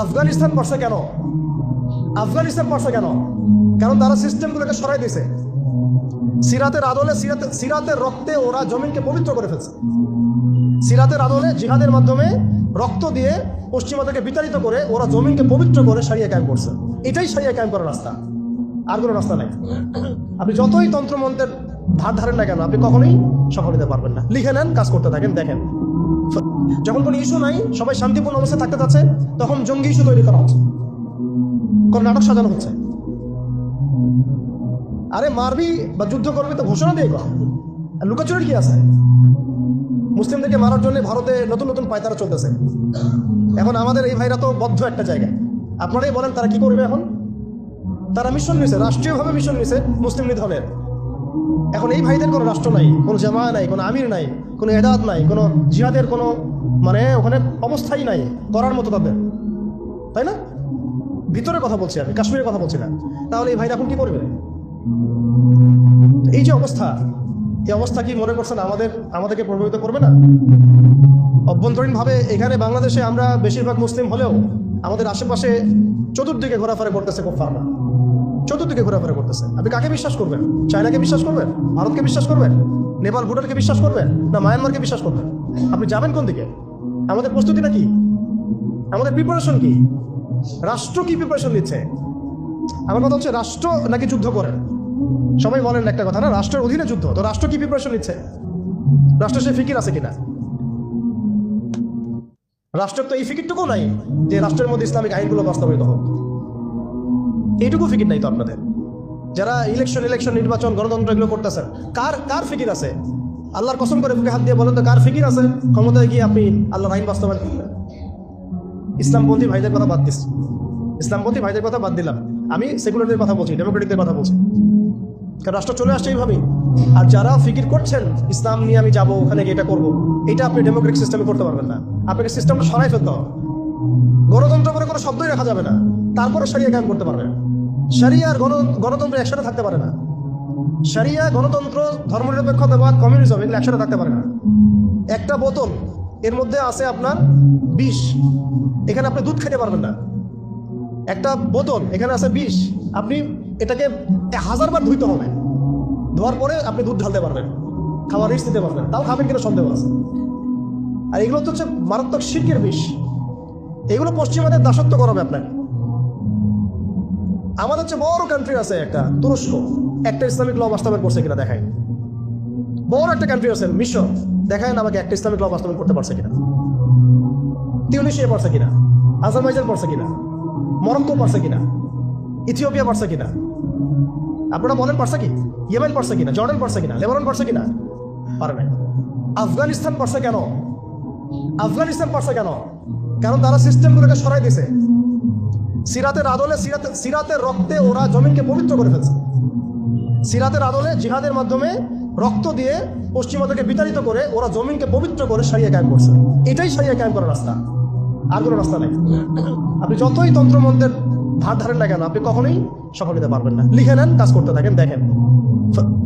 আফগানিস্তান পড়ছে কেন? আফগানিস্তান পড়ছে কেন? কারণ তারা সিস্টেমগুলোকে সরাই দিয়েছে। সিরাতের আদলে, সিরাতের রক্তে ওরা জমিনকে পবিত্র করে ফেলছে। সিরাতের আদলে জিহাদের মাধ্যমে রক্ত দিয়ে পশ্চিমাদেরকে বিতাড়িত করে ওরা জমিনকে পবিত্র করে সারিয়া কায়েম করছে। এটাই সারিয়া কায়েম করার রাস্তা, আর কোনো রাস্তা নাই। আপনি যতই তন্ত্রমন্ত্রের ধার ধারেন না কেন, আপনি কখনোই সফল হতে পারবেন না। লিখে নেন, কাজ করতে থাকেন, দেখেন যখন কোনো ইস্যু নাই, সবাই শান্তিপূর্ণ অবস্থায় থাকতে চাচ্ছে, তখন জঙ্গি ইস্যু তৈরি করা হচ্ছে, কোন নাটক সাজানো হচ্ছে। আরে মারবি বা যুদ্ধ করবি তো ঘোষণা দিয়ে কর, লুকাচুরির কি আছে? মুসলিমদেরকে মারার জন্য ভারতে নতুন নতুন পায়তারা চলতেছে। এখন আমাদের এই ভাইরা তো বদ্ধ একটা জায়গায়। আপনারাই বলেন তারা কি করবে এখন? তারা মিশন নিছে, রাষ্ট্রীয়ভাবে মিশন নিছে মুসলিম নিধনের। এখন এই ভাইদের কোনো রাষ্ট্র নাই, কোনো জামা নাই, কোনো আমির নাই, কোনো এদাত নাই, কোনো জিহাদের কোনো মানে ওখানে অবস্থাই নাই করার মতো তাদের, তাই না? ভিতরের কথা বলছি আমি, কাশ্মীরের কথা বলছি না। তাহলে এই ভাইরা এখন কি করবে? এই যে অবস্থা, এই অবস্থা কি মনে করছেন আমাদেরকে প্রভাবিত করবে না? অভ্যন্তরীণভাবে এখানে বাংলাদেশে আমরা বেশিরভাগ মুসলিম হলেও আমাদের আশেপাশে চতুর্দিকে ঘোরাফেরা করতেছে কুফাররা, চতুর্দিকে ঘোরাফেরা করতেছে। আপনি কাকে বিশ্বাস করবেন? চায়নাকে বিশ্বাস করবেন? ভারতকে বিশ্বাস করবেন? নেপাল ভুটানকে বিশ্বাস করবেন? না মায়ানমারকে বিশ্বাস করবেন? আপনি যাবেন কোন দিকে? আমাদের প্রস্তুতিটা কি? আমাদের প্রিপারেশন কি? রাষ্ট্র কি প্রিপারেশন নিচ্ছে? আমার কথা হচ্ছে, রাষ্ট্র নাকি যুদ্ধ করে? সবাই বলেন একটা কথা না, রাষ্ট্রের অধীনে যুদ্ধ। তো রাষ্ট্র কি প্রিপারেশন নিচ্ছে? রাষ্ট্রের সে ফিকির আছে কিনা? রাষ্ট্রের তো এই ফিকিরটুকু নাই যে রাষ্ট্রের মধ্যে ইসলামিক আইনগুলো বাস্তবায়িত হোক। এইটুকু ফিকির নাই তো আপনাদের। যারা ইলেকশন নির্বাচন গণতন্ত্র এগুলো করতেছেন, কার ফিকির আছে? আল্লাহর কসম করে বুকে হাত দিয়ে বলেন তো, কার ফিকির আছে ক্ষমতায় গিয়ে আপনি আল্লাহর আইন বাস্তবায়ন করবেন? ইসলামপন্থী ভাইদের কথা বাদ দিচ্ছি, ইসলামপন্থী ভাইদের কথা বাদ দিলাম, আমি সেকুলারদের কথা বলছি, ডেমোক্রেটিকদের কথা বলছি। কারণ রাষ্ট্র চলে আসছে এইভাবেই। আর যারা ফিকির করছেন ইসলাম নিয়ে আমি যাবো, ওখানে গিয়ে এটা করবো, এটা আপনি ডেমোক্রেটিক সিস্টেমে করতে পারবেন না। আপনাকে সিস্টেমটা সরাই ফেলতে হবে। গণতন্ত্র করে কোনো শব্দই রাখা যাবে না, তারপরে শরিয়া কায়েম করতে পারবেন। শরিয়া আর গণতন্ত্র একসাথে থাকতে পারে না। শরিয়া, গণতন্ত্র, ধর্মনিরপেক্ষতাবাদ, কমিউনিজম এগুলো একসাথে থাকতে পারে না। একটা বোতল, এর মধ্যে আছে আপনার বিষ, এখানে আপনি দুধ খেতে পারবেন না। একটা বোতল, এখানে আছে বিষ, আপনি এটাকে 1000 বার ধুইতে হবে, ধোয়ার পরে আপনি দুধ ঢালতে পারবেন, খাওয়ার রিস্ক দিতে পারবেন, তাও খাবেন কিনা সন্দেহ আছে। আর এগুলো তো হচ্ছে মারাত্মক শিরকের বিষ। এগুলো পশ্চিমাদের দাসত্ব করাবে আপনাকে। আমাদের হচ্ছে বড় কান্ট্রি আছে একটা তুরস্ক, একটা ইসলামিক ল বাস্তবায়ন করছে কিনা দেখায়। বড় একটা কান্ট্রি আছে মিশর, দেখায় না আমাকে একটা ইসলামিক ল বাস্তবায়ন করতে পারছে কিনা। তিউনিসিয়া পারছে কিনা, আজারবাইজান পারছে কিনা, মরক্কো পারছে কিনা, ইথিওপিয়া পারছে কিনা? আপনারা বলেন পারছে কি? ইয়েমেন পারছে কিনা? জর্ডান পারছে কিনা? লেবানন পারছে কিনা? পারে নাই। আফগানিস্তান পারছে কেন? আফগানিস্তান পারছে কেন? কারণ তারা সিস্টেমগুলোকে সরাই দিয়েছে। সিরাতের আদলে, সিরাতের রক্তে ওরা জমিনকে পবিত্র করে ফেলছে। সিরাতের আদলে জিহাদের মাধ্যমে রক্ত দিয়ে পশ্চিমাদেরকে বিতাড়িত করে ওরা জমিনকে পবিত্র করে সারিয়া কায়েম করছে। এটাই সারিয়া কায়েম করার রাস্তা, আর কোনো রাস্তা নেই। আপনি যতই তন্ত্রমন্ত্রের ধার ধারেন না কেন, আপনি কখনোই সফল হতে পারবেন না। লিখে নেন, কাজ করতে থাকেন, দেখেন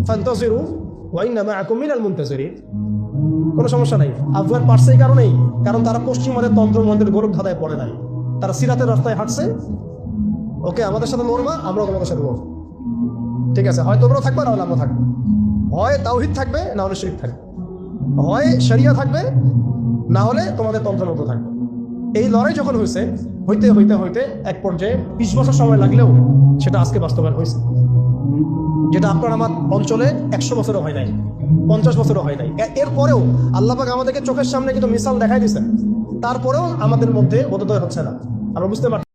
ফান্তাজিরু ওয়া ইন্না মাআকুম মিনাল মুনতাজিরিন। কোনো সমস্যা নাই। আফগান পারছে এই কারণেই, কারণ তারা পশ্চিমাদের তন্ত্রমন্ত্রের গৌরব ধাঁধায় পড়ে নাই। তারা সিরাতের রাস্তায় হাঁটছে। ওকে, আমাদের সাথে লড়বা, আমরাও তোমাদের সাথে লড়বো। ঠিক আছে, হয় তোমরাও থাকবে, না হলে আমরা থাকবো। হয় তাওহীদ থাকবে, না হলে শিরক থাকবে। হয় শরিয়া থাকবে, না হলে তোমাদের তন্ত্রমন্ত্র থাকবে। এই লড়াই যখন হইতে এক পর্যায়ে 20 বছর সময় লাগলেও সেটা আজকে বাস্তবায়ন হয়েছে। যেটা আপনার আমার অঞ্চলে 100 বছরও হয় নাই, 50 বছরও হয় নাই। এরপরেও আল্লাহ পাক আমাদেরকে চোখের সামনে কিন্তু মিসাল দেখাই দিয়েছেন, তারপরেও আমাদের মধ্যে বোধোদয় হচ্ছে না। আমরা বুঝতে পারছি।